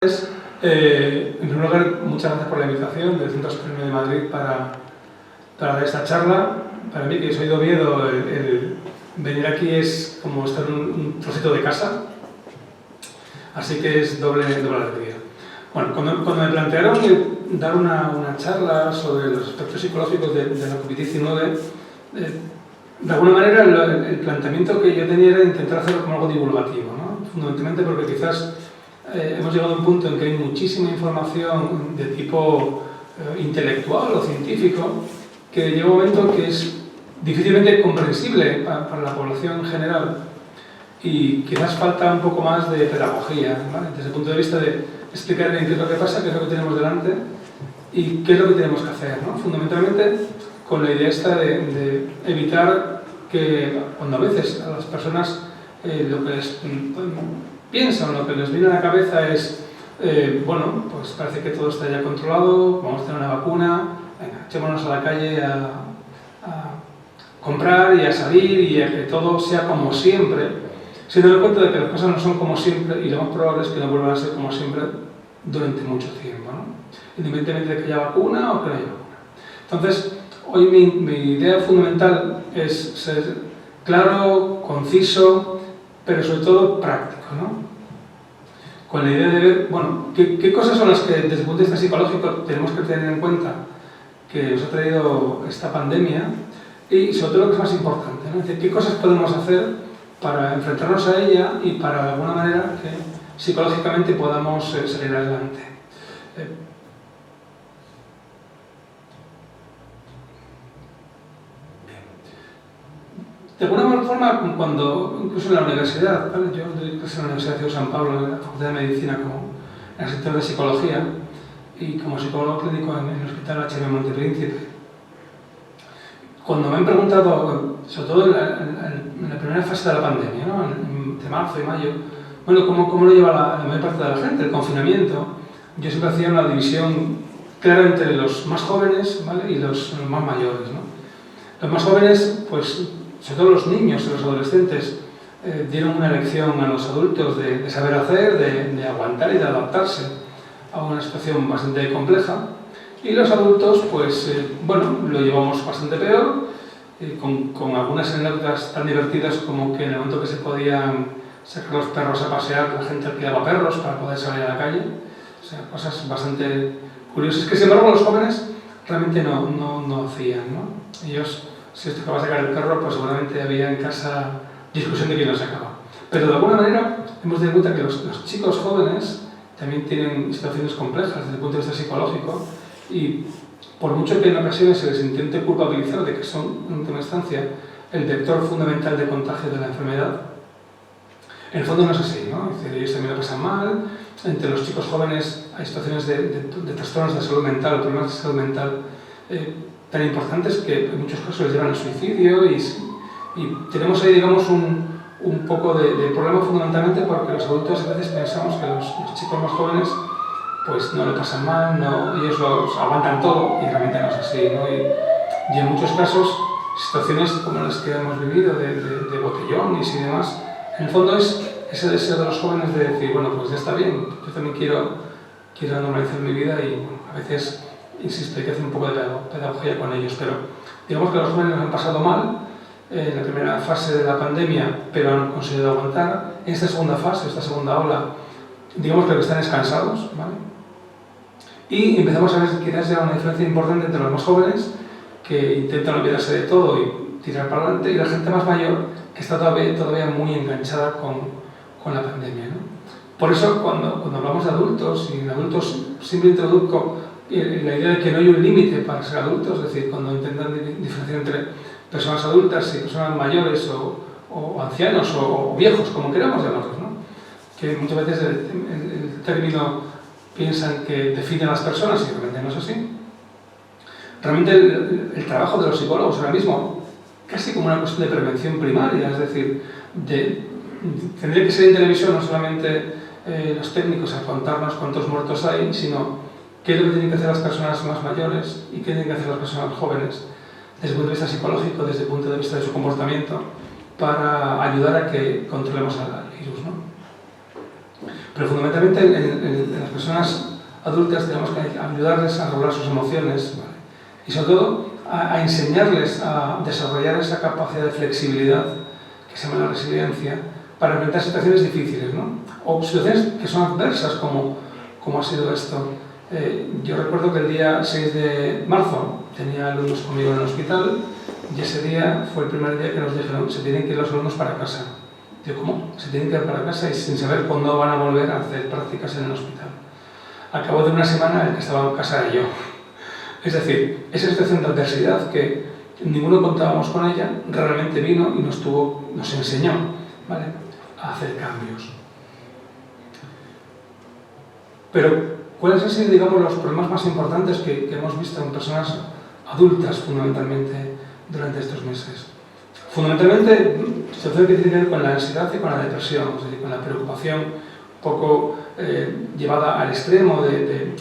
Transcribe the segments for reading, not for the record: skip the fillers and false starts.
En primer lugar, muchas gracias por la invitación del Centro Aspermio de Madrid para dar esta charla. Para mí, que soy de Oviedo, el venir aquí es como estar en un trocito de casa, así que es doble alegría. Bueno, cuando me plantearon dar una charla sobre los aspectos psicológicos de la COVID-19, de alguna manera el planteamiento que yo tenía era intentar hacerlo como algo divulgativo, ¿no? Fundamentalmente porque quizás hemos llegado a un punto en que hay muchísima información de tipo intelectual o científico que llega un momento que es difícilmente comprensible para la población en general y quizás falta un poco más de pedagogía, ¿vale? Desde el punto de vista de explicar bien qué es lo que pasa, qué es lo que tenemos delante y qué es lo que tenemos que hacer, ¿no? Fundamentalmente con la idea esta de evitar que cuando a veces a las personas lo que les piensan, lo que les viene a la cabeza es bueno, pues parece que todo está ya controlado, vamos a tener una vacuna, venga, echémonos a la calle a comprar y a salir y a que todo sea como siempre, sin dar cuenta de que las cosas no son como siempre y lo más probable es que no vuelvan a ser como siempre durante mucho tiempo, ¿no? Independientemente de que haya vacuna o que no haya vacuna. Entonces, hoy mi idea fundamental es ser claro, conciso, pero sobre todo práctico, ¿no? Con la idea de ver, bueno, qué cosas son las que desde el punto de vista psicológico tenemos que tener en cuenta que nos ha traído esta pandemia y sobre todo lo que es más importante, ¿no? Es decir, qué cosas podemos hacer para enfrentarnos a ella y para de alguna manera que psicológicamente podamos salir adelante. De alguna forma, cuando, incluso en la universidad, ¿vale? Yo doy clases en la Universidad de San Pablo, en la Facultad de Medicina, como en el sector de Psicología, y como psicólogo clínico en el Hospital H.M. Montepríncipe. Cuando me han preguntado, sobre todo en la primera fase de la pandemia, ¿no? De marzo y mayo, bueno, ¿cómo lo lleva la mayor parte de la gente, el confinamiento? Yo siempre hacía una división clara entre los más jóvenes, ¿vale? Y los más mayores, ¿no? Los más jóvenes, pues, sobre todo los niños y los adolescentes, dieron una lección a los adultos de saber hacer, de aguantar y de adaptarse a una situación bastante compleja. Y los adultos, pues, bueno, lo llevamos bastante peor, con algunas anécdotas tan divertidas como que en el momento que se podían sacar los perros a pasear, la gente alquilaba perros para poder salir a la calle. O sea, cosas bastante curiosas que, sin embargo, los jóvenes realmente no hacían, ¿no? Ellos, si te acabas de sacar el perro, pues seguramente había en casa discusión de quién lo sacaba. Pero de alguna manera hemos de dar cuenta que los chicos jóvenes también tienen situaciones complejas desde el punto de vista psicológico y por mucho que en ocasiones se les intente culpabilizar de que son, en última instancia, el vector fundamental de contagio de la enfermedad, en el fondo no es así, ¿no? Es decir, ellos también lo pasan mal. Entre los chicos jóvenes hay situaciones de trastornos de salud mental, problemas de salud mental tan importantes que en muchos casos les llevan al suicidio y tenemos ahí, digamos, un poco de problema fundamentalmente porque los adultos a veces pensamos que los chicos más jóvenes pues no lo pasan mal, ellos los aguantan todo y realmente no es así, ¿no? Y en muchos casos situaciones como las que hemos vivido de botellones y demás, en el fondo es ese deseo de los jóvenes de decir, bueno, pues ya está bien, yo también quiero normalizar mi vida y bueno, a veces, insisto, hay que hacer un poco de pedagogía con ellos, pero digamos que los jóvenes nos han pasado mal en la primera fase de la pandemia, pero han conseguido aguantar. En esta segunda fase, esta segunda ola, digamos que están descansados, ¿vale? Y empezamos a ver quizás ya una diferencia importante entre los más jóvenes, que intentan olvidarse de todo y tirar para adelante, y la gente más mayor, que está todavía muy enganchada con la pandemia, ¿no? Por eso, cuando hablamos de adultos, y en adultos siempre introduzco la idea de que no hay un límite para ser adultos, es decir, cuando intentan diferenciar entre personas adultas y personas mayores o ancianos o viejos, como queramos llamarlos, ¿no? Que muchas veces el término piensan que define a las personas y realmente no es así. Realmente el trabajo de los psicólogos ahora mismo, casi como una cuestión de prevención primaria, es decir, tendría que ser en televisión no solamente los técnicos a contarnos cuántos muertos hay, sino qué es lo que tienen que hacer las personas más mayores y qué tienen que hacer las personas jóvenes desde el punto de vista psicológico, desde el punto de vista de su comportamiento, para ayudar a que controlemos al virus, ¿no? Pero fundamentalmente en las personas adultas tenemos que ayudarles a regular sus emociones, ¿vale? Y sobre todo a enseñarles a desarrollar esa capacidad de flexibilidad que se llama la resiliencia para enfrentar situaciones difíciles, ¿no? O situaciones que son adversas como ha sido esto. Yo recuerdo que el día 6 de marzo tenía alumnos conmigo en el hospital y ese día fue el primer día que nos dijeron se tienen que ir los alumnos para casa. Digo, ¿cómo? Se tienen que ir para casa y sin saber cuándo van a volver a hacer prácticas en el hospital. Al cabo de una semana el que estaba en casa era yo. Es decir, esa situación de adversidad que ninguno contábamos con ella, realmente vino y nos enseñó, ¿vale?, a hacer cambios. Pero, ¿cuáles han sido, digamos, los problemas más importantes que hemos visto en personas adultas, fundamentalmente, durante estos meses? Fundamentalmente, situación que tiene que ver con la ansiedad y con la depresión, es decir, con la preocupación un poco llevada al extremo de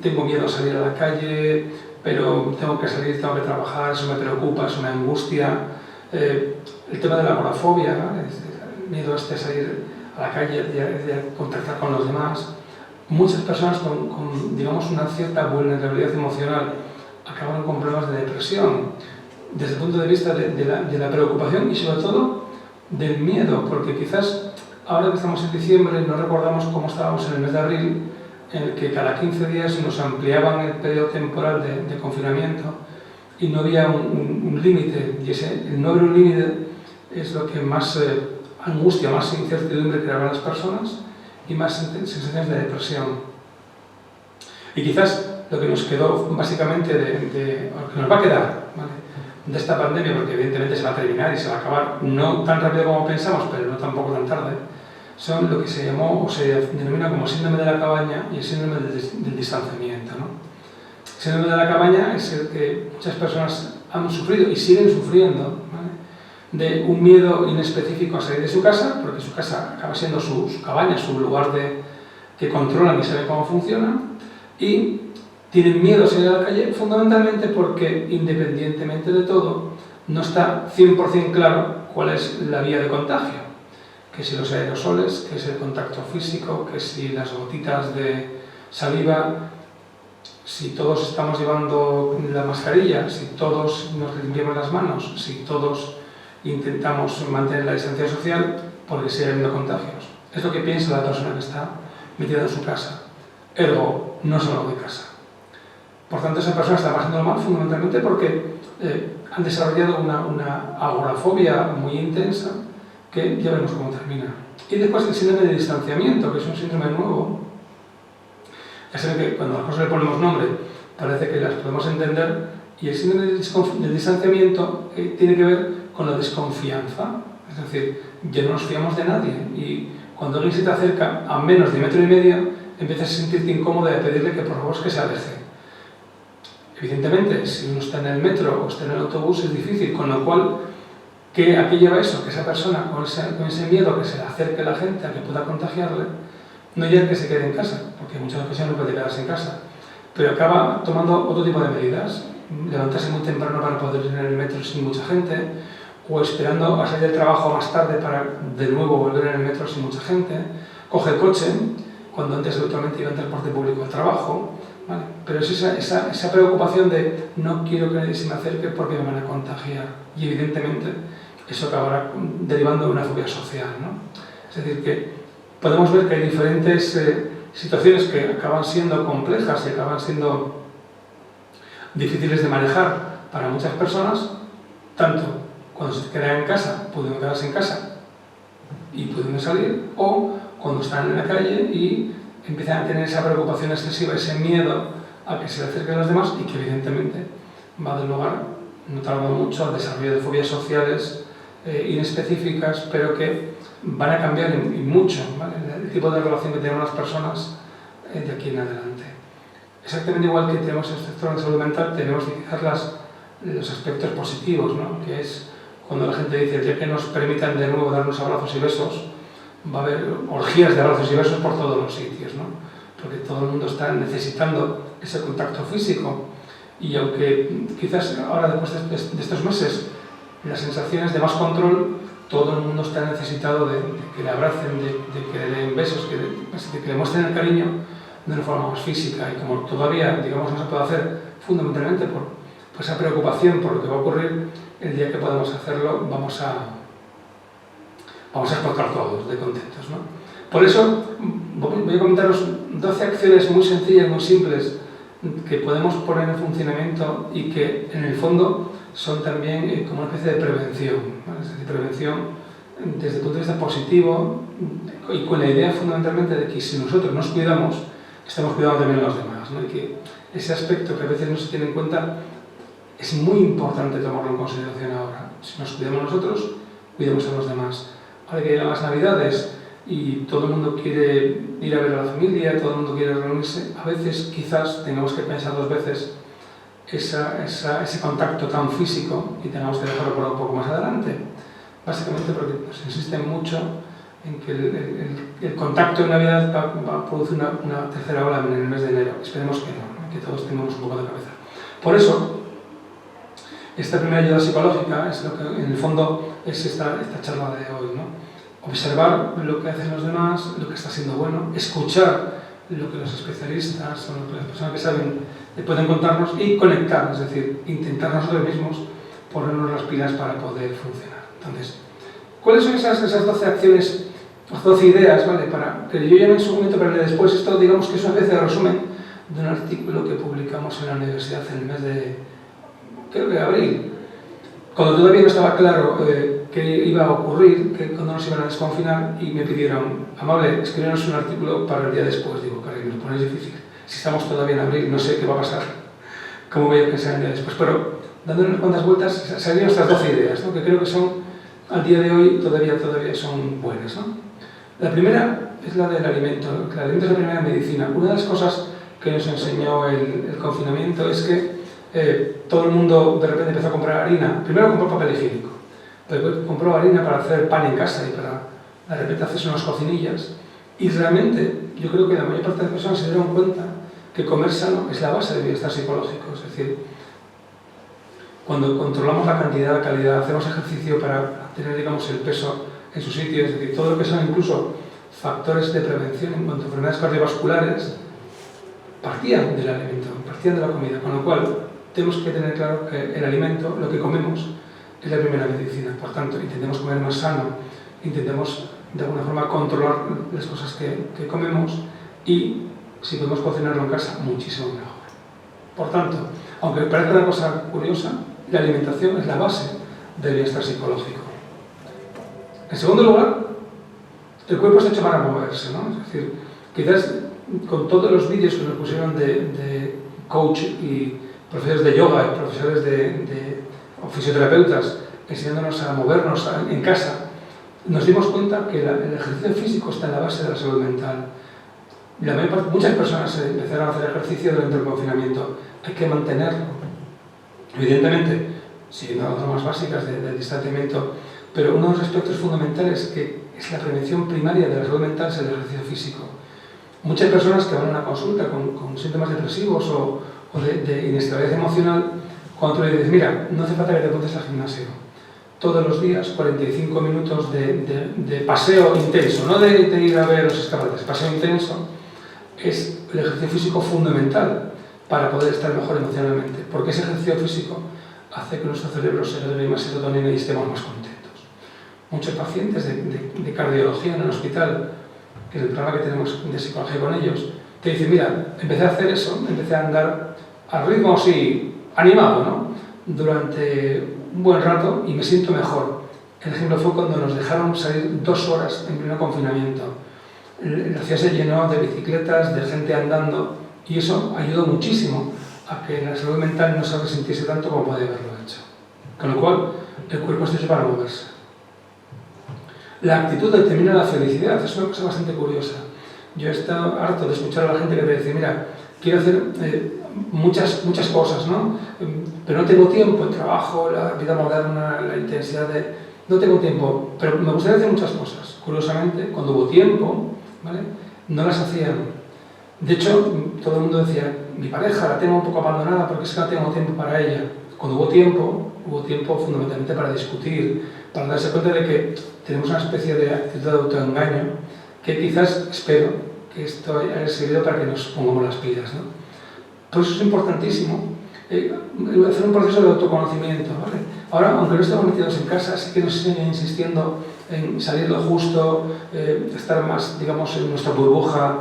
tengo miedo a salir a la calle, pero tengo que salir, tengo que trabajar, eso me preocupa, eso me angustia. El tema de la agorafobia, el miedo a salir a la calle y a contactar con los demás. Muchas personas con digamos, una cierta vulnerabilidad emocional acaban con problemas de depresión, desde el punto de vista de la preocupación y sobre todo del miedo, porque quizás ahora que estamos en diciembre no recordamos cómo estábamos en el mes de abril, en el que cada 15 días nos ampliaban el periodo temporal de confinamiento y no había un límite, y el no haber un límite es lo que más angustia, más incertidumbre creaba a las personas y más sensaciones de depresión. Y quizás lo que nos quedó básicamente, o que nos va a quedar, ¿vale?, de esta pandemia, porque evidentemente se va a terminar y se va a acabar, no tan rápido como pensamos, pero no tampoco tan tarde, son lo que se llamó o se denomina como síndrome de la cabaña y el síndrome del distanciamiento, ¿no? El síndrome de la cabaña es el que muchas personas han sufrido y siguen sufriendo, ¿vale?, de un miedo inespecífico a salir de su casa, porque su casa acaba siendo su cabaña, su lugar que controlan y saben cómo funciona, y tienen miedo a salir a la calle fundamentalmente porque, independientemente de todo, no está 100% claro cuál es la vía de contagio. Que si los aerosoles, que si el contacto físico, que si las gotitas de saliva, si todos estamos llevando la mascarilla, si todos nos limpiamos las manos, si todos intentamos mantener la distancia social, porque sigue habiendo contagios. Es lo que piensa la persona que está metida en su casa. Ergo, no salgo de casa. Por tanto, esa persona está pasando mal fundamentalmente porque han desarrollado una agorafobia muy intensa que ya veremos cómo termina. Y después el síndrome de distanciamiento, que es un síndrome nuevo. Ya saben que cuando a las cosas le ponemos nombre, parece que las podemos entender, y el síndrome del distanciamiento tiene que ver con la desconfianza. Es decir, ya no nos fiamos de nadie, y cuando alguien se te acerca a menos de 1,5 metros, empiezas a sentirte incómodo y a pedirle que por favor que se aleje. Evidentemente, si uno está en el metro o está en el autobús es difícil, con lo cual, ¿a qué lleva eso? Que esa persona, con ese miedo que se le acerque a la gente, a que pueda contagiarle, no ya que se quede en casa, porque en muchas ocasiones no puede quedarse en casa, pero acaba tomando otro tipo de medidas, levantarse muy temprano para poder ir en el metro sin mucha gente, o esperando a salir del trabajo más tarde para de nuevo volver en el metro sin mucha gente, coge el coche, cuando antes habitualmente iba en transporte público al trabajo, ¿vale? Pero es esa preocupación de no quiero que nadie se me acerque porque me van a contagiar, y evidentemente eso acabará derivando de una fobia social, ¿no? Es decir, que podemos ver que hay diferentes situaciones que acaban siendo complejas y acaban siendo difíciles de manejar para muchas personas, tanto cuando se quedan en casa, pueden quedarse en casa y pueden salir, o cuando están en la calle y empiezan a tener esa preocupación excesiva, ese miedo a que se le acerquen los demás, y que evidentemente va a dar lugar, no tarda mucho, al desarrollo de fobias sociales inespecíficas, pero que van a cambiar y mucho, ¿vale?, el tipo de relación que tenemos las personas de aquí en adelante. Exactamente igual que tenemos el sector de salud mental, tenemos que quizás los aspectos positivos, ¿no?, que es cuando la gente dice, ya que nos permitan de nuevo darnos abrazos y besos, va a haber orgías de abrazos y besos por todos los sitios, ¿no?, porque todo el mundo está necesitando ese contacto físico, y aunque quizás ahora después de estos meses las sensaciones de más control, todo el mundo está necesitado de que le abracen, de que le den besos, de que le muestren el cariño de una forma más física, y como todavía, digamos, no se puede hacer fundamentalmente por esa preocupación por lo que va a ocurrir, el día que podamos hacerlo vamos a explotar todos de contentos, ¿no? Por eso voy a comentaros 12 acciones muy sencillas, muy simples, que podemos poner en funcionamiento y que en el fondo son también como una especie de prevención, ¿vale? Es decir, prevención desde el punto de vista positivo y con la idea fundamentalmente de que si nosotros nos cuidamos, estamos cuidando también a los demás, ¿no? Y que ese aspecto que a veces no se tiene en cuenta es muy importante tomarlo en consideración ahora. Si nos cuidamos nosotros, cuidamos a los demás. Ahora que llegan las Navidades y todo el mundo quiere ir a ver a la familia, todo el mundo quiere reunirse, a veces quizás tengamos que pensar dos veces ese contacto tan físico y tengamos que dejarlo por un poco más adelante. Básicamente porque nos insisten mucho en que el contacto en Navidad va a producir una tercera ola en el mes de enero. Esperemos que no, que todos tengamos un poco de cabeza. Por eso, esta primera ayuda psicológica es lo que en el fondo es esta charla de hoy, ¿no? Observar lo que hacen los demás, lo que está siendo bueno, escuchar lo que los especialistas o lo que las personas que saben pueden contarnos y conectar, es decir, intentar nosotros mismos ponernos las pilas para poder funcionar. Entonces, ¿cuáles son esas 12 acciones, las 12 ideas, ¿vale? Para que yo llame en su momento, pero después esto digamos que es una especie de resumen de un artículo que publicamos en la universidad en el mes de, creo que de abril, cuando todavía no estaba claro qué iba a ocurrir, cuando nos iban a desconfinar, y me pidieron, amable, escribirnos un artículo para el día después. Digo, caray, me lo ponéis difícil. Si estamos todavía en abril, no sé qué va a pasar, cómo voy a pensar el día después. Pero dándole unas cuantas vueltas, salieron estas 12 ideas, ¿no? Que creo que son, al día de hoy, todavía son buenas, ¿no? La primera es la del alimento, ¿no? Que el alimento es la primera medicina. Una de las cosas que nos enseñó el confinamiento es que todo el mundo de repente empezó a comprar harina. Primero compró papel higiénico, pero compró harina para hacer pan en casa y para de repente hacerse unas cocinillas. Y realmente yo creo que la mayor parte de las personas se dieron cuenta que comer sano es la base del bienestar psicológico. Es decir, cuando controlamos la cantidad, la calidad, hacemos ejercicio para tener, digamos, el peso en su sitio, es decir, todo lo que son incluso factores de prevención en cuanto a enfermedades cardiovasculares, partían del alimento, partían de la comida, con lo cual tenemos que tener claro que el alimento, lo que comemos, es la primera medicina. Por tanto, intentemos comer más sano, intentemos de alguna forma controlar las cosas que comemos y, si podemos cocinarlo en casa, muchísimo mejor. Por tanto, aunque parezca una cosa curiosa, la alimentación es la base del bienestar psicológico. En segundo lugar, el cuerpo está hecho para moverse, ¿no? Es decir, quizás con todos los vídeos que nos pusieron de coach y profesores de yoga y profesores o fisioterapeutas enseñándonos a movernos en casa, nos dimos cuenta que el ejercicio físico está en la base de la salud mental. Muchas personas empezaron a hacer ejercicio durante el confinamiento. Hay que mantenerlo. Evidentemente, siguiendo las normas básicas del distanciamiento, pero uno de los aspectos fundamentales que es la prevención primaria de la salud mental es el ejercicio físico. Muchas personas que van a una consulta con síntomas depresivos o de inestabilidad emocional, cuando tú le dices, mira, no hace falta que te apuntes al gimnasio. Todos los días, 45 minutos de paseo intenso, no de ir a ver los escaparates, paseo intenso, es el ejercicio físico fundamental para poder estar mejor emocionalmente, porque ese ejercicio físico hace que nuestro cerebro se libere más serotonina y estemos más contentos. Muchos pacientes de cardiología en el hospital, que es el programa que tenemos de psicología con ellos, te dicen, mira, empecé a hacer eso, empecé a andar al ritmo así, animado, ¿no? Durante un buen rato y me siento mejor. El ejemplo fue cuando nos dejaron salir 2 horas en pleno confinamiento. La ciudad se llenó de bicicletas, de gente andando, y eso ayudó muchísimo a que la salud mental no se resintiese tanto como podía haberlo hecho. Con lo cual, el cuerpo está hecho para moverse. La actitud determina la felicidad, es una cosa bastante curiosa. Yo he estado harto de escuchar a la gente que te dice, mira, quiero hacer muchas cosas, ¿no? Pero no tengo tiempo, el trabajo, la vida moderna, la intensidad de... No tengo tiempo, pero me gustaría hacer muchas cosas. Curiosamente, cuando hubo tiempo, ¿vale? No las hacían. De hecho, todo el mundo decía, mi pareja la tengo un poco abandonada porque es que no tengo tiempo para ella. Cuando hubo tiempo, hubo tiempo fundamentalmente para discutir, para darse cuenta de que tenemos una especie de actitud de autoengaño que quizás, espero, que esto haya servido para que nos pongamos las pilas, ¿no? Por eso es importantísimo hacer un proceso de autoconocimiento, ¿vale? Ahora, aunque no estemos metidos en casa, sí que nos siguen insistiendo en salir lo justo, estar más, digamos, en nuestra burbuja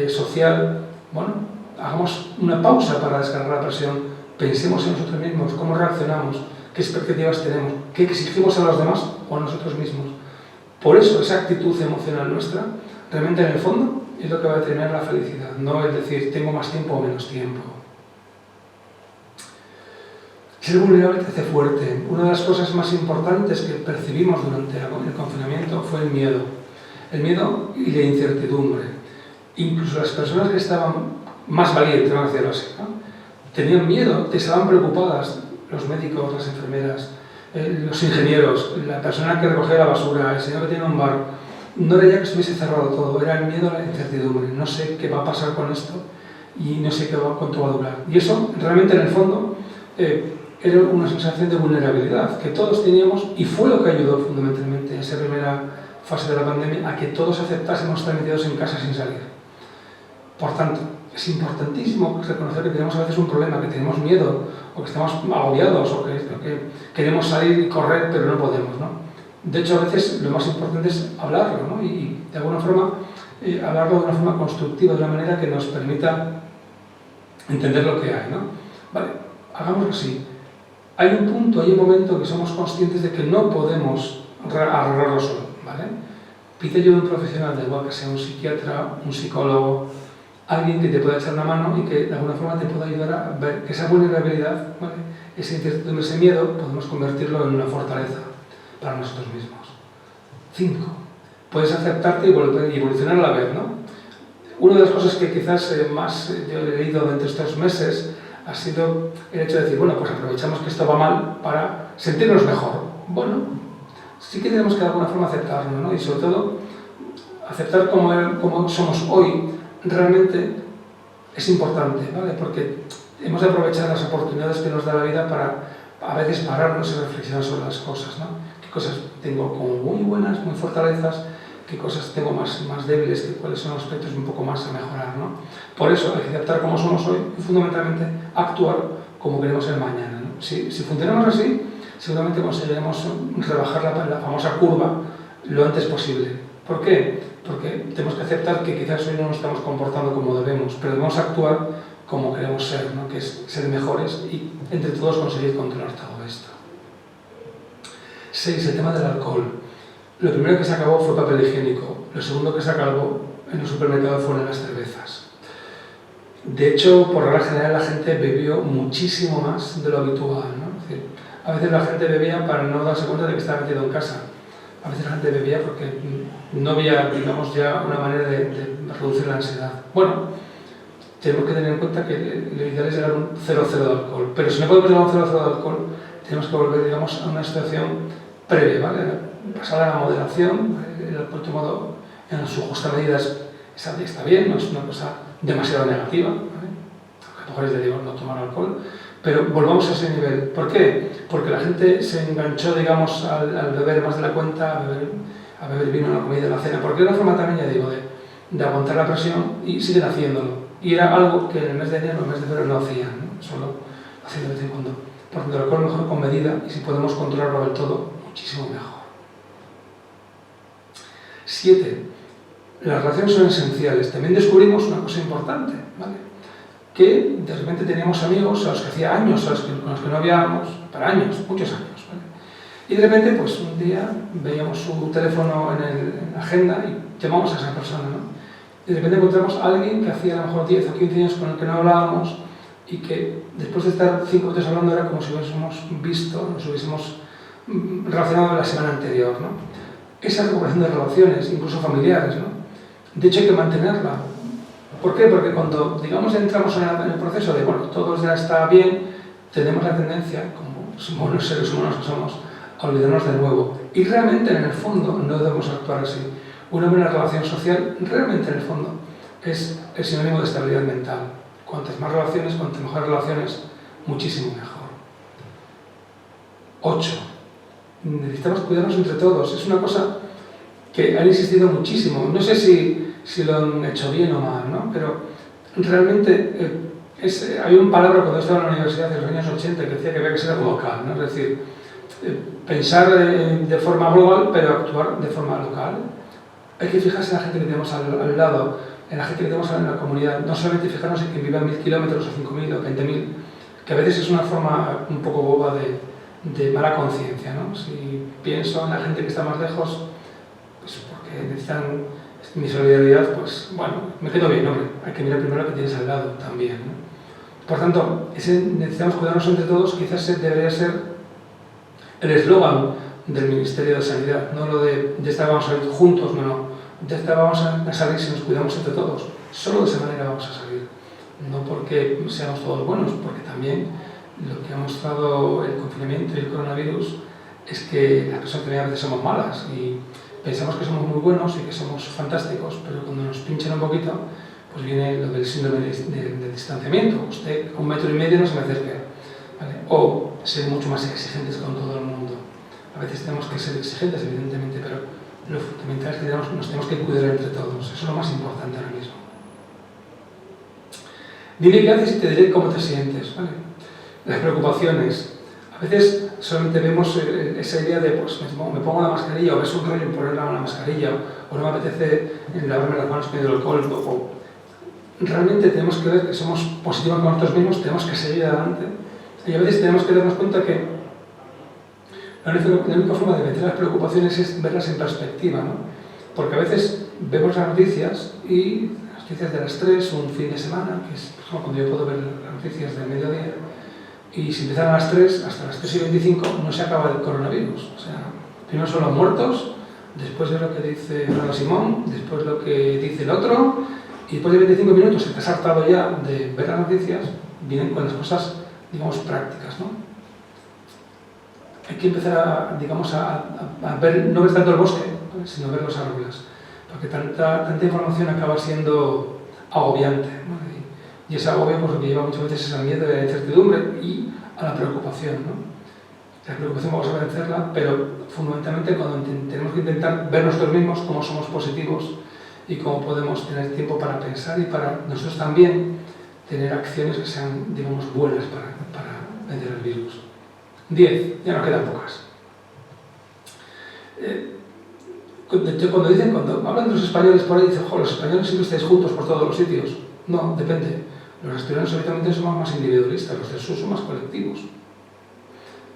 social. Bueno, hagamos una pausa para descargar la presión, pensemos en nosotros mismos, cómo reaccionamos, qué expectativas tenemos, qué exigimos a los demás o a nosotros mismos. Por eso, esa actitud emocional nuestra, realmente en el fondo, es lo que va a determinar la felicidad, no es decir, tengo más tiempo o menos tiempo. Ser vulnerable te hace fuerte. Una de las cosas más importantes que percibimos durante el confinamiento fue el miedo. El miedo y la incertidumbre. Incluso las personas que estaban más valientes, vamos a decirlo así, ¿no? Tenían miedo, estaban preocupadas, los médicos, las enfermeras, los ingenieros, la persona que recogía la basura, el señor que tenía un bar. No era ya que estuviese cerrado todo, era el miedo a la incertidumbre. No sé qué va a pasar con esto y no sé cuánto va a durar. Y eso, realmente, en el fondo, era una sensación de vulnerabilidad que todos teníamos y fue lo que ayudó fundamentalmente en esa primera fase de la pandemia a que todos aceptásemos estar metidos en casa sin salir. Por tanto, es importantísimo reconocer que tenemos a veces un problema, que tenemos miedo o que estamos agobiados o que queremos salir y correr pero no podemos, ¿no? De hecho, a veces lo más importante es hablarlo, ¿no? Y de alguna forma hablarlo de una forma constructiva, de una manera que nos permita entender lo que hay, ¿no? Vale, hagámoslo así. Hay un punto, hay un momento que somos conscientes de que no podemos arreglarlo solo, ¿vale? Pide ayuda a un profesional, da igual que sea un psiquiatra, un psicólogo, alguien que te pueda echar una mano y que de alguna forma te pueda ayudar a ver que esa vulnerabilidad, ¿vale? Ese incertidumbre, ese miedo, podemos convertirlo en una fortaleza para nosotros mismos. 5. Puedes aceptarte y evolucionar a la vez, ¿no? Una de las cosas que quizás más yo he leído dentro de estos meses ha sido el hecho de decir, bueno, pues aprovechamos que esto va mal para sentirnos mejor. Bueno, sí que tenemos que de alguna forma aceptarlo, ¿no? Y sobre todo, aceptar como somos hoy realmente es importante, ¿vale? Porque hemos de aprovechar las oportunidades que nos da la vida para a veces pararnos y reflexionar sobre las cosas, ¿no? Qué cosas tengo como muy buenas, muy fortalezas, qué cosas tengo más débiles, cuáles son los aspectos un poco más a mejorar, ¿no? Por eso hay que aceptar cómo somos hoy y fundamentalmente actuar como queremos ser mañana, ¿no? Si funcionamos así, seguramente conseguiremos rebajar la famosa curva lo antes posible. ¿Por qué? Porque tenemos que aceptar que quizás hoy no nos estamos comportando como debemos, pero debemos actuar como queremos ser, ¿no? Que es ser mejores y entre todos conseguir controlar todo esto. 6. El tema del alcohol. Lo primero que se acabó fue el papel higiénico, lo segundo que se acabó en los supermercados fueron las cervezas. De hecho, por regla general la gente bebió muchísimo más de lo habitual, ¿no? Es decir, a veces la gente bebía para no darse cuenta de que estaba metido en casa. A veces la gente bebía porque no había, digamos, ya una manera de reducir la ansiedad. Bueno, tenemos que tener en cuenta que lo ideal es llegar a un 0,0 de alcohol, pero si no podemos llegar a un 0,0 de alcohol, tenemos que volver, digamos, a una situación previa, ¿vale? Pasar a la moderación, el alcohol tomado en su justa medida está bien, no es una cosa demasiado negativa, ¿vale? A lo mejor es de digo, no tomar alcohol, pero volvamos a ese nivel. ¿Por qué? Porque la gente se enganchó, digamos, al beber más de la cuenta, a beber vino en la comida y en la cena, porque era una forma también, ya digo, de aguantar la presión y siguen haciéndolo. Y era algo que en el mes de enero, en el mes de febrero no hacían, ¿no? Solo hacían de vez en cuando. Por tanto, el alcohol mejor con medida y si podemos controlarlo del todo, muchísimo mejor. 7. Las relaciones son esenciales. También descubrimos una cosa importante, ¿vale? Que de repente teníamos amigos a los que hacía años, con los que no habíamos, para años, muchos años, ¿vale? Y de repente, pues un día veíamos su teléfono en la agenda y llamamos a esa persona, ¿no? Y de repente encontramos a alguien que hacía a lo mejor 10 o 15 años con el que no hablábamos y que después de estar 5 minutos hablando era como si hubiésemos visto, nos hubiésemos relacionado la semana anterior, ¿no? Esa recuperación de relaciones, incluso familiares, ¿no? De hecho hay que mantenerla. ¿Por qué? Porque cuando, digamos, entramos en el proceso de, bueno, todo ya está bien, tenemos la tendencia, como somos los seres humanos que somos, a olvidarnos de nuevo. Y realmente, en el fondo, no debemos actuar así. Una buena relación social, realmente, en el fondo, es el sinónimo de estabilidad mental. Cuantas más relaciones, cuantas mejores relaciones, muchísimo mejor. 8. Necesitamos cuidarnos entre todos. Es una cosa que han insistido muchísimo. No sé si lo han hecho bien o mal, ¿no? Pero realmente había un palabra cuando estaba en la universidad en los años 80 que decía que había que ser local, ¿no? Es decir, pensar de forma global pero actuar de forma local. Hay que fijarse en la gente que tenemos al lado, en la gente que tenemos en la comunidad, no solamente fijarnos en quien vive a 1000 kilómetros o 5000 o 20000, que a veces es una forma un poco boba de mala conciencia, ¿no? Si pienso en la gente que está más lejos, pues porque necesitan mi solidaridad, pues bueno, me quedo bien, hombre, hay que mirar primero lo que tienes al lado también, ¿no? Por tanto, necesitamos cuidarnos entre todos, quizás debería ser el eslogan del Ministerio de Sanidad, no lo de esta vamos a salir juntos, no, de esta vamos a salir si nos cuidamos entre todos, solo de esa manera vamos a salir, no porque seamos todos buenos, porque también lo que ha mostrado el confinamiento y el coronavirus es que las personas también a veces somos malas y pensamos que somos muy buenos y que somos fantásticos, pero cuando nos pinchan un poquito, pues viene lo del síndrome del distanciamiento. Usted a 1,5 metros no se me acerque, ¿vale? O ser mucho más exigentes con todo el mundo. A veces tenemos que ser exigentes, evidentemente, pero lo fundamental es que nos tenemos que cuidar entre todos. Eso es lo más importante ahora mismo. Dime qué haces y te diré cómo te sientes, ¿vale? Las preocupaciones. A veces solamente vemos esa idea de, pues me pongo la mascarilla, o ves un rollo en ponerla una mascarilla, o no me apetece lavarme las manos con el alcohol, o realmente tenemos que ver que somos positivos con nosotros mismos, tenemos que seguir adelante. Y a veces tenemos que darnos cuenta que la única forma de meter las preocupaciones es verlas en perspectiva, ¿no? Porque a veces vemos las noticias y las noticias de las 3, un fin de semana, que es cuando yo puedo ver las noticias del mediodía, y si empiezan a las 3, hasta las 3:25 no se acaba el coronavirus. O sea, primero son los muertos, después de lo que dice Fernando Simón, después lo que dice el otro, y después de 25 minutos, si te has hartado ya de ver las noticias, vienen con las cosas, digamos, prácticas, ¿no? Hay que empezar a ver, no ver tanto el bosque, ¿vale? Sino ver los árboles, porque tanta información acaba siendo agobiante, ¿no? Y ese agobio pues, lo que lleva muchas veces es al miedo, a la incertidumbre y a la preocupación, ¿no? La preocupación vamos a vencerla, pero fundamentalmente cuando tenemos que intentar ver nosotros mismos cómo somos positivos y cómo podemos tener tiempo para pensar y para nosotros también tener acciones que sean, digamos, buenas para vencer el virus. 10, ya nos quedan pocas. Cuando hablan de los españoles por ahí, dicen, los españoles siempre estáis juntos por todos los sitios. No, depende. Los asturianos habitualmente somos más individualistas, los del sur son más colectivos.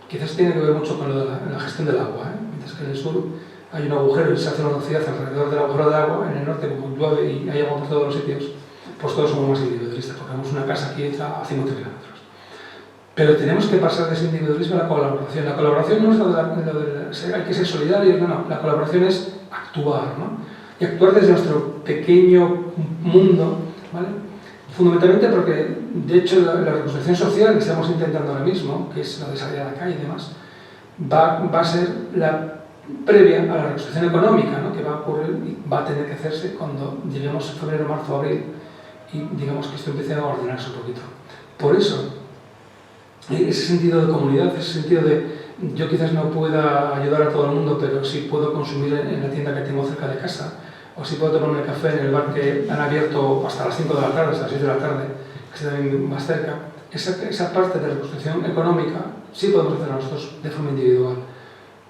Quizás tiene que ver mucho con la gestión del agua, ¿eh? Mientras que en el sur hay un agujero y se hace una ciudad alrededor del agujero de agua, en el norte como llueve y hay agua por todos los sitios, pues todos somos más individualistas, porque tenemos una casa aquí hecha a 50 kilómetros. Pero tenemos que pasar de ese individualismo a la colaboración. La colaboración no es lo de hay que ser solidarios, no. La colaboración es actuar, ¿no? Y actuar desde nuestro pequeño mundo, ¿vale? Fundamentalmente porque, de hecho, la reconstrucción social que estamos intentando ahora mismo, que es la de salir a la calle y demás, va a ser la previa a la reconstrucción económica, ¿no? Que va a ocurrir y va a tener que hacerse cuando lleguemos a febrero, marzo, abril y digamos que esto empiece a ordenarse un poquito. Por eso, ese sentido de comunidad, ese sentido de yo quizás no pueda ayudar a todo el mundo, pero sí puedo consumir en la tienda que tengo cerca de casa, o si puedo tomarme café en el bar que han abierto hasta las 5 de la tarde, hasta las 6 de la tarde, que está también más cerca. Esa parte de reconstrucción económica sí podemos hacerla nosotros de forma individual.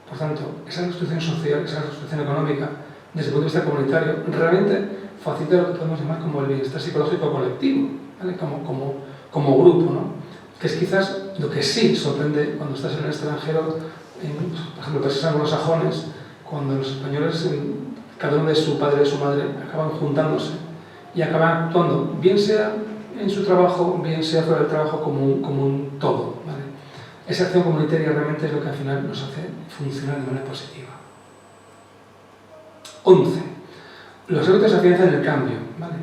Por tanto, esa reconstrucción social, esa reconstrucción económica, desde el punto de vista comunitario, realmente facilita lo que podemos llamar como el bienestar psicológico colectivo, ¿vale? Como grupo, ¿no? Que es quizás lo que sí sorprende cuando estás en el extranjero, por ejemplo, países anglosajones, cuando los españoles, cada uno de su padre y de su madre, acaban juntándose y acaban actuando, bien sea en su trabajo, bien sea fuera del trabajo, como un todo, ¿vale? Esa acción comunitaria realmente es lo que al final nos hace funcionar de manera positiva. 11. Los hábitos afianzan el cambio, ¿vale?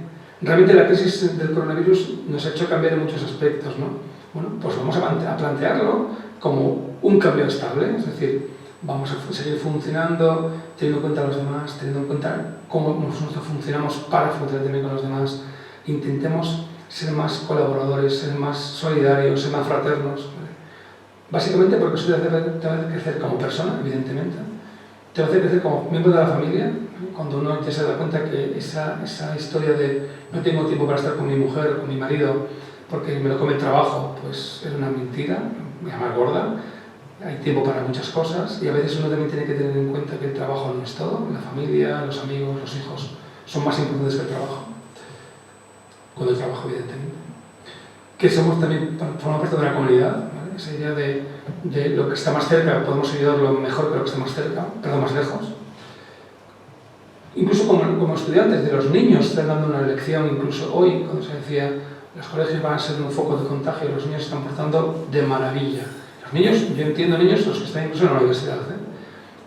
Realmente la crisis del coronavirus nos ha hecho cambiar en muchos aspectos, ¿no? Bueno, pues vamos a plantearlo como un cambio estable, es decir, vamos a seguir funcionando, teniendo en cuenta a los demás, teniendo en cuenta cómo nosotros funcionamos para funcionar también con los demás. Intentemos ser más colaboradores, ser más solidarios, ser más fraternos, ¿vale? Básicamente porque eso te va a hacer crecer como persona, evidentemente, te va a hacer crecer como miembro de la familia, cuando uno ya se da cuenta que esa historia de no tengo tiempo para estar con mi mujer o con mi marido porque me lo come el trabajo, pues es una mentira, me llama gorda. Hay tiempo para muchas cosas y a veces uno también tiene que tener en cuenta que el trabajo no es todo, la familia, los amigos, los hijos son más importantes que el trabajo, con el trabajo evidentemente. Que somos también, formamos parte de una comunidad, ¿vale? Esa idea de lo que está más cerca, podemos ayudarlo mejor que lo que está más cerca, perdón, más lejos. Incluso como estudiantes, de los niños están dando una lección, incluso hoy, cuando se decía los colegios van a ser un foco de contagio, los niños se están portando de maravilla. Los niños, yo entiendo niños los que están incluso en la universidad,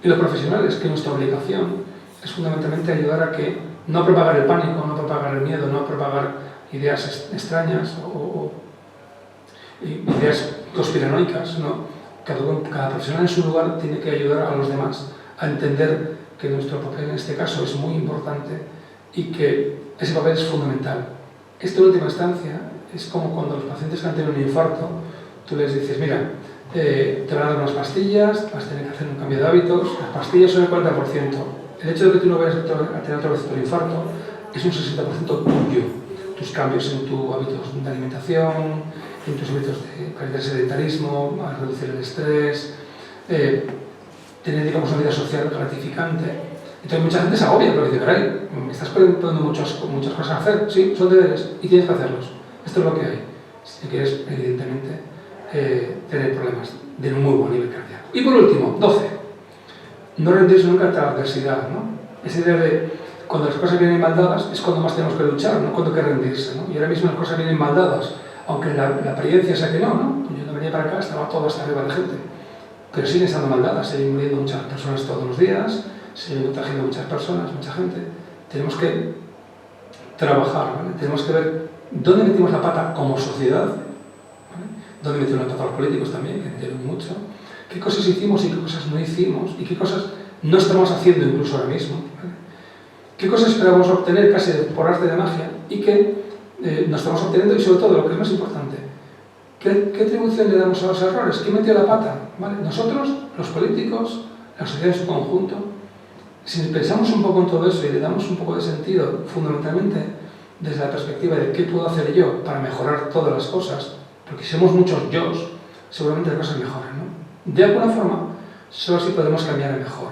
y los profesionales, que nuestra obligación es fundamentalmente ayudar a que no propagar el pánico, no propagar el miedo, no propagar ideas extrañas o ideas conspiranoicas, ¿no? Cada profesional en su lugar tiene que ayudar a los demás a entender que nuestro papel en este caso es muy importante y que ese papel es fundamental. Esto en última instancia es como cuando los pacientes que han tenido un infarto, tú les dices, mira, te van a dar unas pastillas, vas a tener que hacer un cambio de hábitos, las pastillas son el 40%. El hecho de que tú no vayas a tener otra vez tu infarto es un 60% tuyo. Tus cambios en tus hábitos de alimentación, en tus hábitos de calidad de sedentarismo, a reducir el estrés, tener, digamos, una vida social gratificante. Entonces mucha gente se agobia porque dice, caray, me estás poniendo muchas cosas a hacer. Sí, son deberes y tienes que hacerlos. Esto es lo que hay. Si quieres, evidentemente, tener problemas de muy buen nivel cardíaco. Y por último, 12. No rendirse nunca ante la adversidad, ¿no? Esa idea de cuando las cosas vienen mal dadas es cuando más tenemos que luchar, no cuando hay que rendirse, ¿no? Y ahora mismo las cosas vienen mal dadas, aunque la apariencia sea que no, ¿no? Yo no venía para acá, estaba todo hasta arriba de gente. Pero siguen estando mal dadas, siguen muriendo muchas personas todos los días, siguen contagiando muchas personas, mucha gente. Tenemos que trabajar, ¿vale? Tenemos que ver dónde metimos la pata como sociedad, ¿vale? Dónde metimos la pata los políticos también, que entienden mucho, qué cosas hicimos y qué cosas no hicimos, y qué cosas no estamos haciendo incluso ahora mismo, ¿vale? Qué cosas esperamos obtener casi por arte de magia y qué no estamos obteniendo, y sobre todo, lo que es más importante, ¿qué atribución le damos a los errores? ¿Quién metió la pata? ¿Vale? Nosotros, los políticos, la sociedad en su conjunto, si pensamos un poco en todo eso y le damos un poco de sentido, fundamentalmente desde la perspectiva de qué puedo hacer yo para mejorar todas las cosas, porque si somos muchos yos, seguramente las cosas mejoran, ¿no? De alguna forma, solo así podemos cambiar a mejor.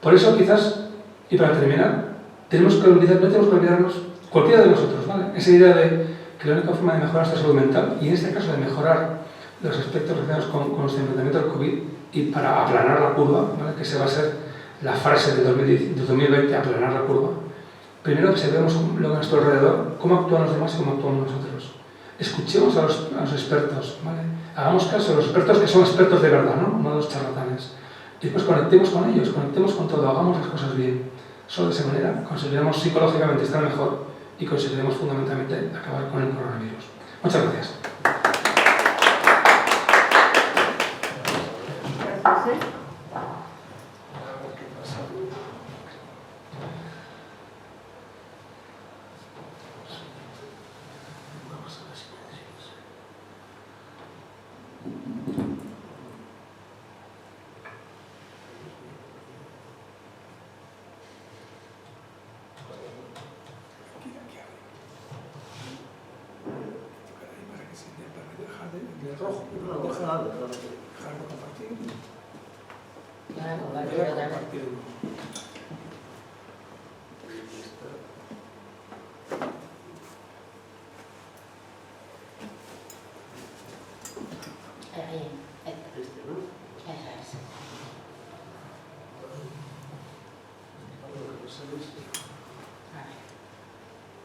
Por eso, quizás, y para terminar, no tenemos que olvidarnos, cualquiera de nosotros, ¿vale? Esa idea de que la única forma de mejorar nuestra salud mental, y en este caso de mejorar los aspectos relacionados con nuestro enfrentamiento al COVID, y para aplanar la curva, ¿vale? Que esa va a ser la frase de 2020, aplanar la curva. Primero observemos a nuestro alrededor cómo actúan los demás y cómo actuamos nosotros. Escuchemos a los expertos, ¿vale? Hagamos caso a los expertos que son expertos de verdad, ¿no? No los charlatanes. Y después conectemos con ellos, conectemos con todo, hagamos las cosas bien. Solo de esa manera conseguiremos psicológicamente estar mejor y conseguiremos fundamentalmente acabar con el coronavirus. Muchas gracias.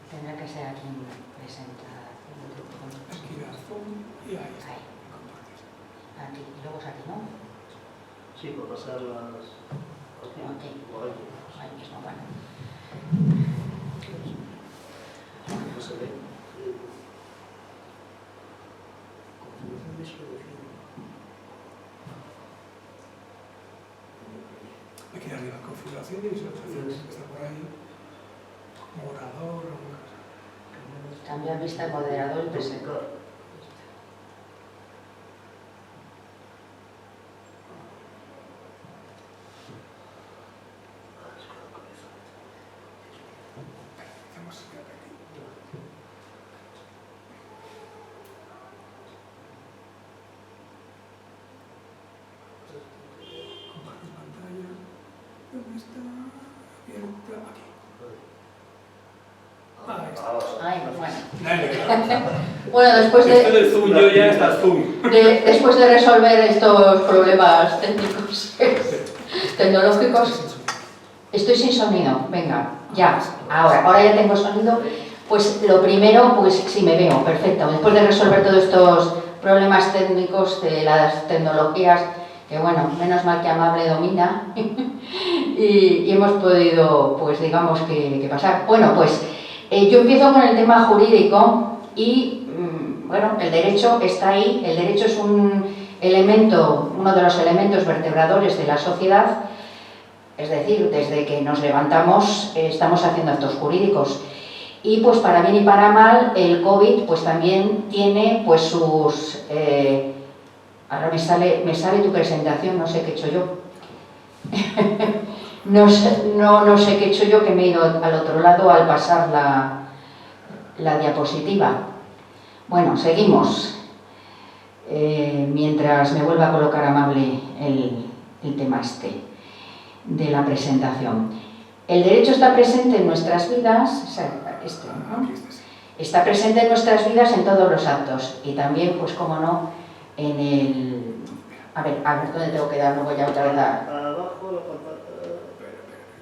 Tendrá que ser aquí presenta. Aquí la Zoom y ahí. Aquí, y luego es aquí, ¿no? Sí, por pasar las... Aquí. Ahí mismo, bueno. No se ve. Configuración de solución. Aquí arriba, configuración y visualizaciones, que está por ahí. Moderador o alguna cosa. Cambia vista, moderador y presenta. Ay, bueno. Dale. Bueno, Esto del Zoom, yo ya está Zoom. después de resolver estos problemas técnicos, tecnológicos, estoy sin sonido. Venga, ya, ahora ya tengo sonido. Pues lo primero, pues sí me veo, perfecto. Después de resolver todos estos problemas técnicos de las tecnologías, que bueno, menos mal que Amable domina, y hemos podido, pues digamos que pasar. Bueno, pues yo empiezo con el tema jurídico y, bueno, el derecho está ahí. El derecho es un elemento, uno de los elementos vertebradores de la sociedad, es decir, desde que nos levantamos estamos haciendo actos jurídicos. Y pues para bien y para mal, el COVID pues también tiene pues sus... ahora me sale tu presentación, no sé qué he hecho yo. no sé qué he hecho yo, que me he ido al otro lado al pasar la diapositiva. Bueno, seguimos. Mientras me vuelva a colocar Amable el tema de la presentación. El derecho está presente en nuestras vidas, ¿no? Está presente en nuestras vidas en todos los actos y también, pues como no, en el... A ver, ¿dónde tengo que dar? No voy a otra vez dar. Abajo la pantalla.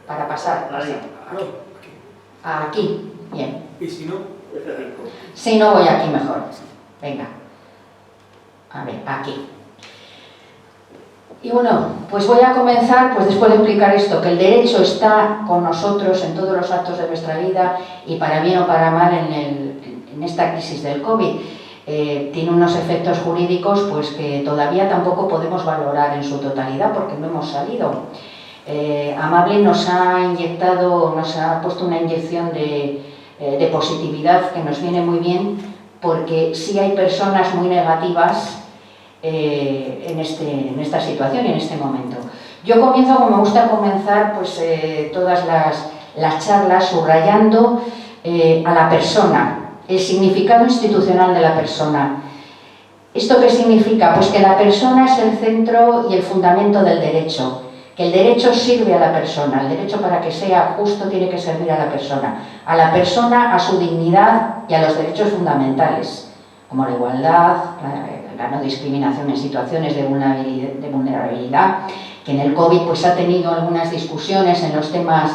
Para pasar. Ahí. Aquí, bien. ¿Y si no? F5. Si no, voy aquí mejor. Venga. A ver, aquí. Y bueno, pues voy a comenzar, pues después de explicar esto, que el derecho está con nosotros en todos los actos de nuestra vida y para bien o para mal en esta crisis del COVID. Tiene unos efectos jurídicos pues que todavía tampoco podemos valorar en su totalidad porque no hemos salido. Amable nos ha puesto una inyección de positividad que nos viene muy bien porque sí hay personas muy negativas en esta situación y en este momento. Yo comienzo, como me gusta comenzar, pues todas las charlas subrayando a la persona, el significado institucional de la persona. ¿Esto qué significa? Pues que la persona es el centro y el fundamento del derecho, que el derecho sirve a la persona, el derecho para que sea justo tiene que servir a la persona, a su dignidad y a los derechos fundamentales, como la igualdad, la no discriminación en situaciones de vulnerabilidad, que en el COVID pues ha tenido algunas discusiones en los temas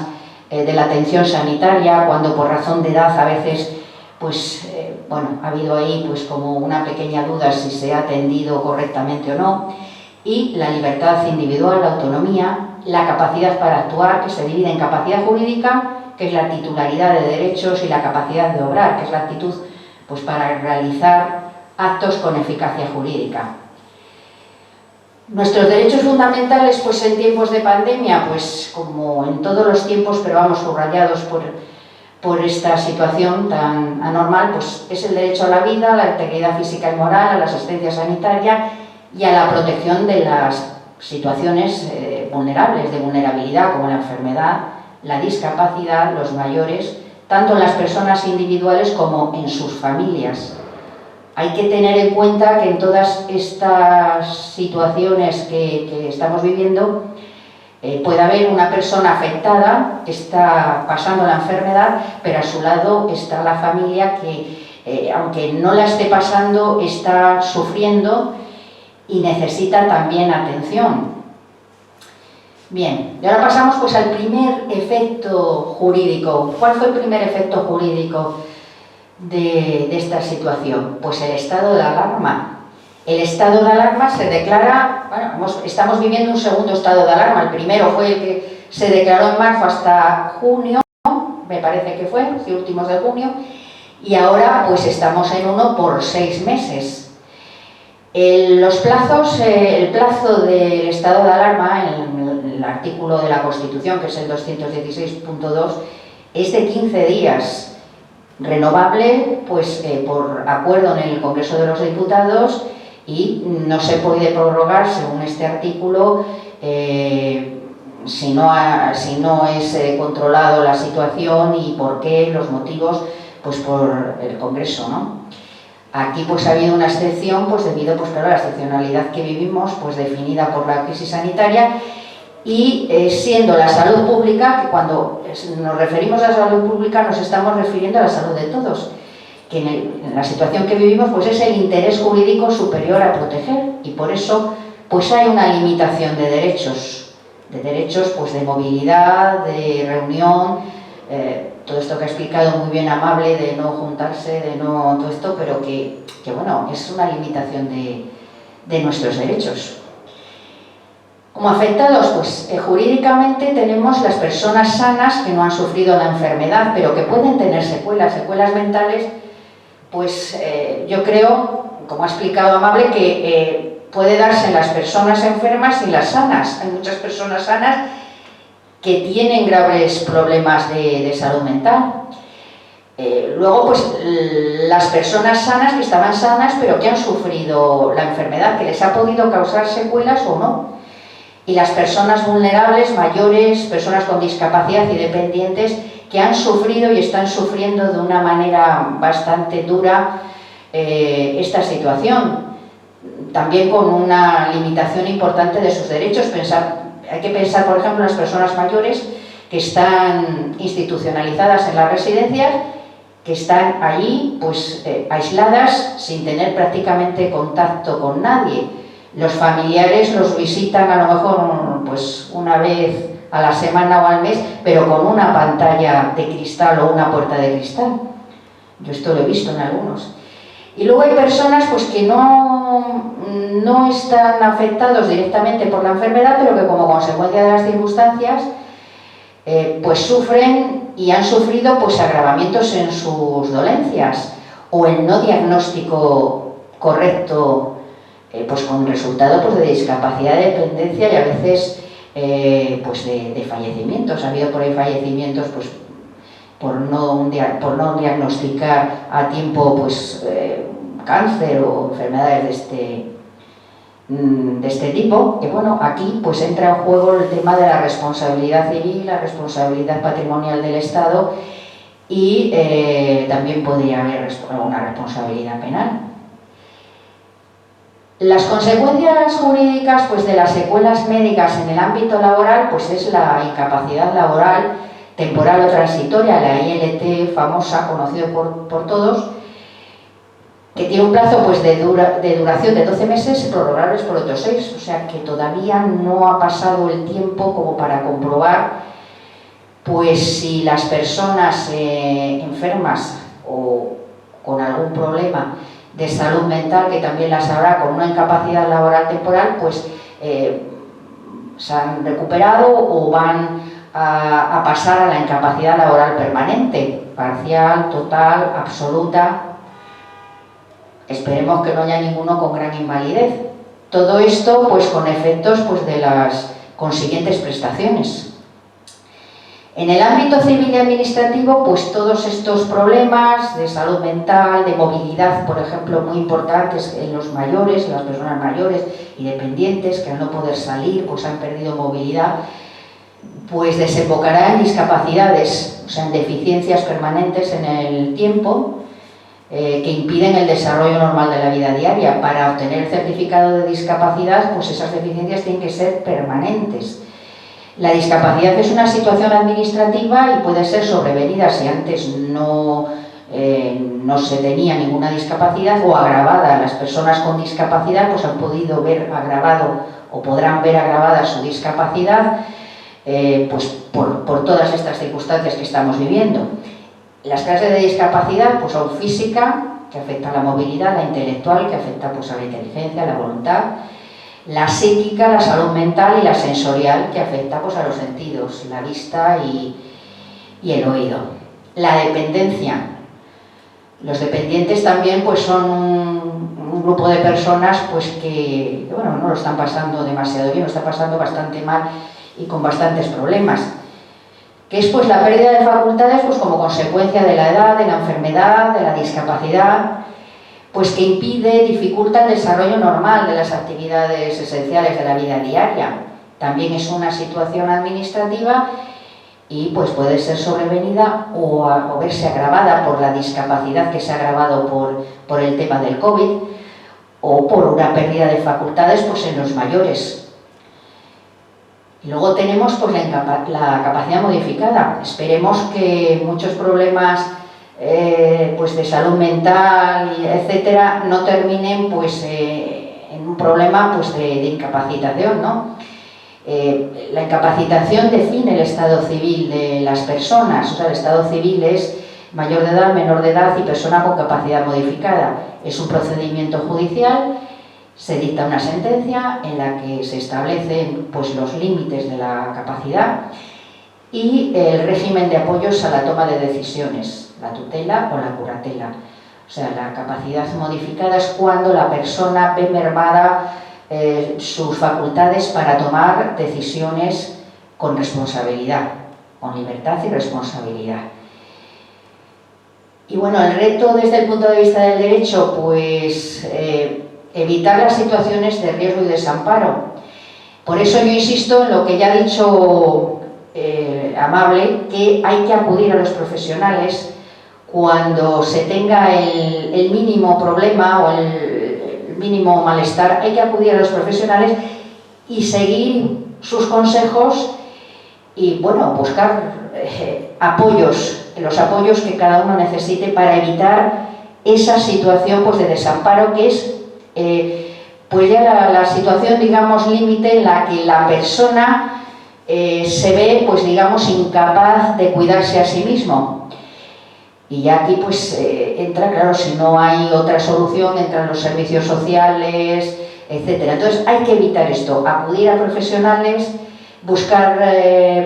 de la atención sanitaria, cuando por razón de edad a veces pues bueno, ha habido ahí pues como una pequeña duda si se ha atendido correctamente o no, y la libertad individual, la autonomía, la capacidad para actuar, que se divide en capacidad jurídica, que es la titularidad de derechos, y la capacidad de obrar, que es la actitud pues para realizar actos con eficacia jurídica. Nuestros derechos fundamentales, pues en tiempos de pandemia, pues como en todos los tiempos, pero vamos, subrayados por esta situación tan anormal, pues es el derecho a la vida, a la integridad física y moral, a la asistencia sanitaria y a la protección de las situaciones vulnerables, de vulnerabilidad, como la enfermedad, la discapacidad, los mayores, tanto en las personas individuales como en sus familias. Hay que tener en cuenta que en todas estas situaciones que estamos viviendo puede haber una persona afectada, está pasando la enfermedad, pero a su lado está la familia que, aunque no la esté pasando, está sufriendo y necesita también atención. Bien, y ahora pasamos pues al primer efecto jurídico. ¿Cuál fue el primer efecto jurídico de esta situación? Pues el estado de alarma. El estado de alarma se declara, bueno, estamos viviendo un segundo estado de alarma. El primero fue el que se declaró en marzo hasta junio, me parece que fue, los últimos de junio, y ahora pues estamos en uno por 6 meses. Los plazos, el plazo del estado de alarma, en el artículo de la Constitución, que es el 216.2, es de 15 días, renovable pues, por acuerdo en el Congreso de los Diputados, y no se puede prorrogar, según este artículo, si no es controlado la situación y por qué, los motivos, pues por el Congreso, ¿no? Aquí pues ha habido una excepción, pues debido pues, claro, a la excepcionalidad que vivimos, pues definida por la crisis sanitaria, y siendo la salud pública, que cuando nos referimos a la salud pública nos estamos refiriendo a la salud de todos. que en la situación que vivimos pues es el interés jurídico superior a proteger, y por eso pues hay una limitación de derechos pues de movilidad, de reunión, todo esto que ha explicado muy bien Amable, de no juntarse, de no todo esto, pero que bueno, es una limitación de nuestros derechos. Como afectados, pues jurídicamente tenemos las personas sanas que no han sufrido la enfermedad, pero que pueden tener secuelas mentales, pues yo creo, como ha explicado Amable, que puede darse en las personas enfermas y las sanas. Hay muchas personas sanas que tienen graves problemas de salud mental. Luego, pues las personas sanas que estaban sanas, pero que han sufrido la enfermedad, que les ha podido causar secuelas o no. Y las personas vulnerables, mayores, personas con discapacidad y dependientes que han sufrido y están sufriendo de una manera bastante dura esta situación. También con una limitación importante de sus derechos. Hay que pensar, por ejemplo, en las personas mayores que están institucionalizadas en las residencias, que están allí pues, aisladas, sin tener prácticamente contacto con nadie. Los familiares los visitan a lo mejor pues, una vez a la semana o al mes, pero con una pantalla de cristal o una puerta de cristal. Yo esto lo he visto en algunos. Y luego hay personas pues, que no están afectados directamente por la enfermedad, pero que como consecuencia de las circunstancias pues sufren y han sufrido pues, agravamientos en sus dolencias o el no diagnóstico correcto, pues con resultado pues, de discapacidad, de dependencia y a veces pues de fallecimientos. Ha habido por ahí fallecimientos pues, por no diagnosticar a tiempo pues, cáncer o enfermedades de este tipo. Y bueno, aquí pues entra en juego el tema de la responsabilidad civil, la responsabilidad patrimonial del Estado y también podría haber una responsabilidad penal. Las consecuencias jurídicas pues, de las secuelas médicas en el ámbito laboral pues, es la incapacidad laboral temporal o transitoria, la ILT famosa, conocida por todos, que tiene un plazo pues, de duración de 12 meses prorrogables por otros 6, o sea que todavía no ha pasado el tiempo como para comprobar pues, si las personas enfermas o con algún problema de salud mental, que también las habrá con una incapacidad laboral temporal, pues se han recuperado o van a pasar a la incapacidad laboral permanente, parcial, total, absoluta. Esperemos que no haya ninguno con gran invalidez. Todo esto pues con efectos pues, de las consiguientes prestaciones. En el ámbito civil y administrativo, pues todos estos problemas de salud mental, de movilidad, por ejemplo, muy importantes en los mayores, en las personas mayores y dependientes, que al no poder salir, pues han perdido movilidad, pues desembocará en discapacidades, o sea, en deficiencias permanentes en el tiempo, que impiden el desarrollo normal de la vida diaria. Para obtener el certificado de discapacidad, pues esas deficiencias tienen que ser permanentes. La discapacidad es una situación administrativa y puede ser sobrevenida si antes no se tenía ninguna discapacidad o agravada. Las personas con discapacidad pues han podido ver agravado o podrán ver agravada su discapacidad pues por todas estas circunstancias que estamos viviendo. Las clases de discapacidad pues, son física, que afecta a la movilidad, la intelectual, que afecta pues, a la inteligencia, a la voluntad, la psíquica, la salud mental y la sensorial, que afecta pues, a los sentidos, la vista y el oído. La dependencia. Los dependientes también pues, son un grupo de personas pues, que bueno, no lo están pasando demasiado bien, lo están pasando bastante mal y con bastantes problemas. Que es pues, la pérdida de facultades pues, como consecuencia de la edad, de la enfermedad, de la discapacidad, pues que impide, dificulta el desarrollo normal de las actividades esenciales de la vida diaria. También es una situación administrativa y pues puede ser sobrevenida o verse agravada por la discapacidad que se ha agravado por el tema del COVID o por una pérdida de facultades pues, en los mayores. Y luego tenemos pues, la capacidad modificada. Esperemos que muchos problemas pues de salud mental, etcétera, no terminen pues en un problema pues de incapacitación, ¿no? La incapacitación define el estado civil de las personas, o sea, el estado civil es mayor de edad, menor de edad y persona con capacidad modificada. Es un procedimiento judicial, se dicta una sentencia en la que se establecen pues, los límites de la capacidad y el régimen de apoyos a la toma de decisiones, la tutela o la curatela. O sea, la capacidad modificada es cuando la persona ve mermada sus facultades para tomar decisiones con responsabilidad, con libertad y responsabilidad. Y bueno, el reto desde el punto de vista del derecho, pues evitar las situaciones de riesgo y desamparo. Por eso yo insisto en lo que ya ha dicho Amable, que hay que acudir a los profesionales cuando se tenga el mínimo problema o el mínimo malestar, hay que acudir a los profesionales y seguir sus consejos y, bueno, buscar apoyos, los apoyos que cada uno necesite para evitar esa situación pues, de desamparo que es pues ya la situación, digamos, límite en la que la persona se ve, pues digamos, incapaz de cuidarse a sí mismo. Y ya aquí pues entra, claro, si no hay otra solución, entran los servicios sociales, etcétera. Entonces hay que evitar esto, acudir a profesionales, buscar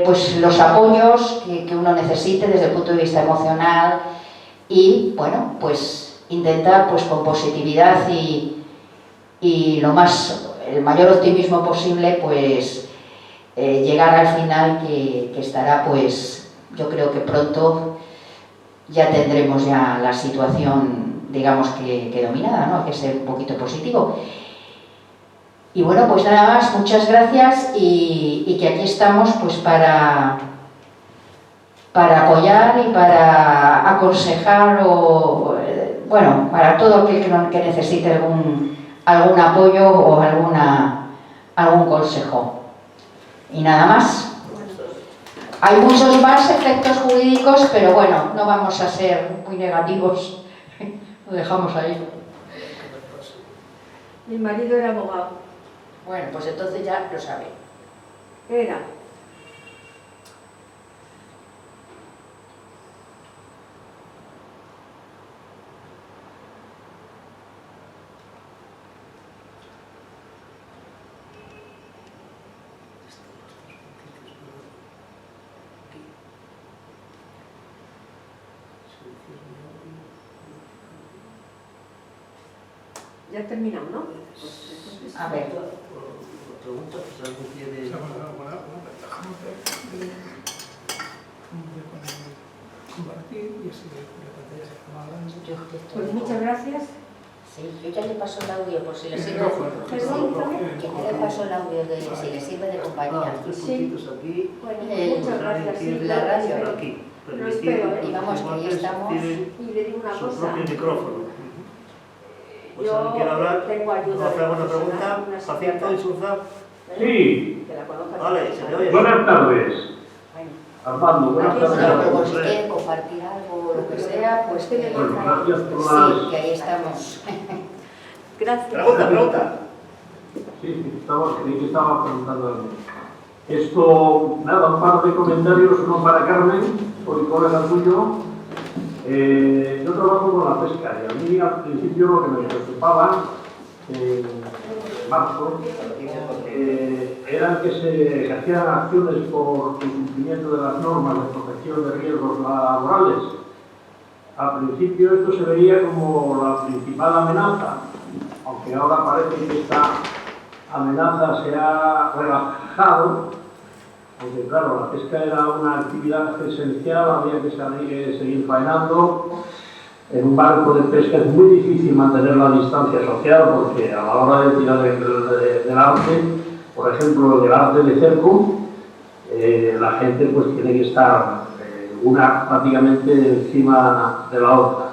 pues los apoyos que uno necesite desde el punto de vista emocional y, bueno, pues intentar pues con positividad y el mayor optimismo posible, pues llegar al final que estará, pues yo creo que pronto ya tendremos ya la situación, digamos que dominada, ¿no? Hay que ser un poquito positivo. Y bueno, pues nada más, muchas gracias y que aquí estamos pues para apoyar y para aconsejar o, bueno, para todo aquel que necesite algún apoyo o algún consejo. Y nada más. Hay muchos más efectos jurídicos, pero bueno, no vamos a ser muy negativos. Lo dejamos ahí. Mi marido era abogado. Bueno, pues entonces ya lo sabe. Era. Ya terminamos, ¿no? A ver. Pregunta, pues algo quiere... Pues muchas gracias. Sí, yo ya le paso el audio por si le sirve. Perdón, Que ya le paso el audio de si le sirve de compañía. Sí. Aquí, Bueno, El- muchas gracias. Sí, la radio. claro, aquí. Lo espero, ¿eh? Digamos que ahí estamos. Y le digo una Su cosa. propio micrófono. Pues Yo alguien quiere hablar, tengo ayuda ¿no hace alguna de pregunta? profesional, una Jacinto y Suza. Sí, Que la conozcas. Vale, se le oye. buenas tardes. Bueno, Armando, buenas Aquí tardes. está. luego si quieren compartir algo o lo que sea, pues que, Bueno, gracias por sí, las... que ahí estamos. Gracias. Pregunta. Sí, creí que estaba preguntando algo. Esto, nada, un par de comentarios, uno para Carmen, soy colega tuyo. Yo trabajo con la pesca y a mí al principio lo que me preocupaba en marzo era que se ejercieran acciones por incumplimiento de las normas de protección de riesgos laborales. Al principio esto se veía como la principal amenaza, aunque ahora parece que esta amenaza se ha relajado, porque claro, la pesca era una actividad esencial, había que seguir faenando. En un barco de pesca es muy difícil mantener la distancia social porque a la hora de tirar del arte, por ejemplo, del arte de cerco, la gente pues tiene que estar una prácticamente encima de la otra.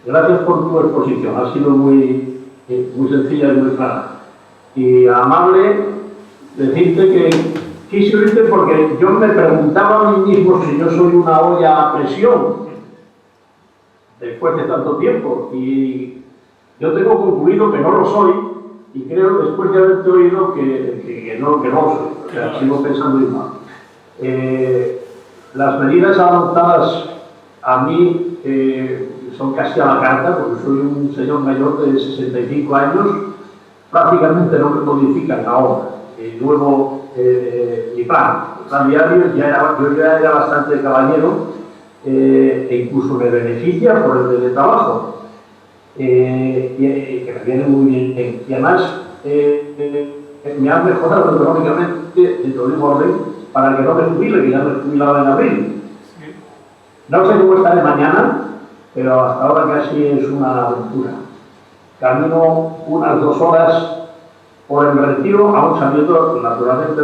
Gracias por tu exposición, ha sido muy sencilla y muy clara. Y amable decirte que quise oírte porque yo me preguntaba a mí mismo si yo soy una olla a presión. después de tanto tiempo. Y yo tengo concluido que no lo soy, y creo, después de haberte oído, que no lo soy. O sea, sigo pensando igual. Las medidas adoptadas a mí son casi a la carta, porque soy un señor mayor de 65 años, prácticamente no me modifican ahora. Luego, mi plan diario, yo ya era bastante caballero, e incluso me beneficia por el teletrabajo, que me viene muy bien. Y además, me han mejorado económicamente, en todo el orden, para que no me jubile, que ya me jubilaba en abril. No sé cómo estaré mañana, pero hasta ahora casi es una aventura. Camino unas 2 horas por el Retiro, aún sabiendo naturalmente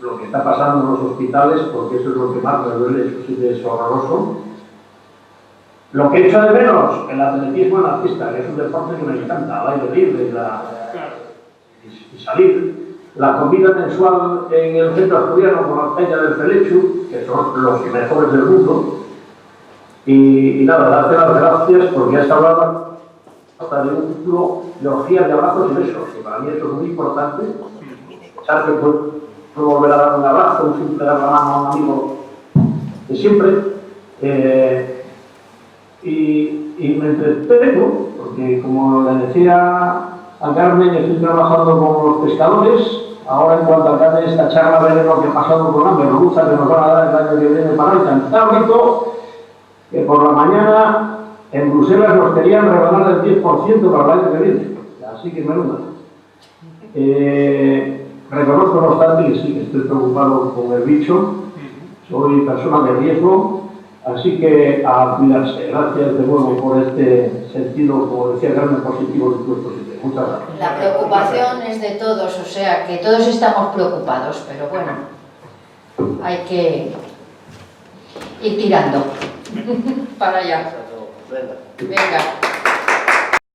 lo que está pasando en los hospitales, porque eso es lo que más me duele, eso sí que es horroroso. Lo que echo de menos, el atletismo en la pista, que es un deporte que me encanta, el aire libre y salir. La comida mensual en el centro asturiano con la peña del Felechu, que son los mejores del mundo. Y nada, darte las gracias porque has hablado hasta de un título de orgías de abrazos y besos, que para mí eso es muy importante. Pensar que puedo volver a dar un abrazo, un simple dar la mano a un amigo de siempre. Y me entretengo, porque como le decía a Carmen, estoy trabajando con los pescadores. Ahora, en cuanto acabe esta charla, veré lo que ha pasado con la merluza que nos van a dar el año que viene para el Cantábrico, que por la mañana en Bruselas nos querían regalar el 10% para el año que viene. Así que menuda. Reconozco, no obstante, que sí, que estoy preocupado con el bicho. Soy persona de riesgo. Así que a cuidarse. Gracias de nuevo por este sentido, como decía Carmen, positivo de tu exposición. Muchas gracias. La preocupación es de todos, o sea que todos estamos preocupados, pero bueno, hay que ir tirando para allá. Venga. Venga.